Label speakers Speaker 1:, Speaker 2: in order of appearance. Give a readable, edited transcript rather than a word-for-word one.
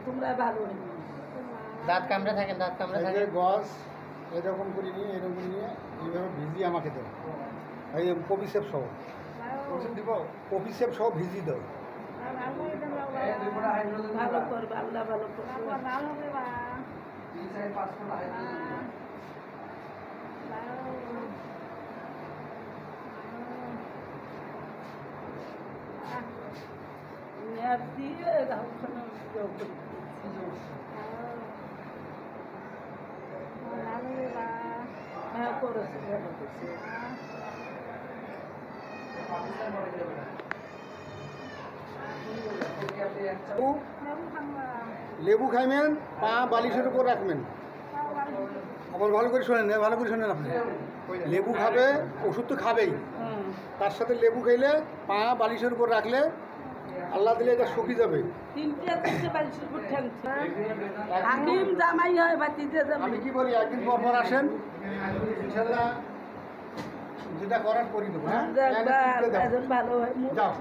Speaker 1: তোমরা ভালো
Speaker 2: দাঁত কামড়ে থাকেন, দাঁত কামড়ে থাকেন।
Speaker 3: গছ এরকম করে নিয়ে এইভাবে ভিজিয়ে আমাকে দেয়, এই কপিসেপ সহ কপিসেপ সহ ভিজিয়ে দেয়।
Speaker 1: ভালো করবে, আল্লাহ ভালো করবে। মেয়াদ দিয়ে রামখানা হ্যাঁ করেছে, ভালো করছে।
Speaker 3: লেবু খাইবেন, পা বালিশের উপর রাখবেন। আবার ভালো করে শোনেন, ভালো করে শোনেন। আপনি লেবু খাবে, ওষুধ তো খাবেই, তার সাথে লেবু খাইলে পা বালিশের উপর রাখলে আল্লাহ দিলে এটা শুকিয়ে যাবে।
Speaker 1: জামাই হয় বাতিতে
Speaker 3: আমি কি বলি, একদিন পর পর আসেন, ইনশাল্লাহ যেটা করার করি দেবো। হ্যাঁ,
Speaker 1: ভালো হয়।
Speaker 3: যাও।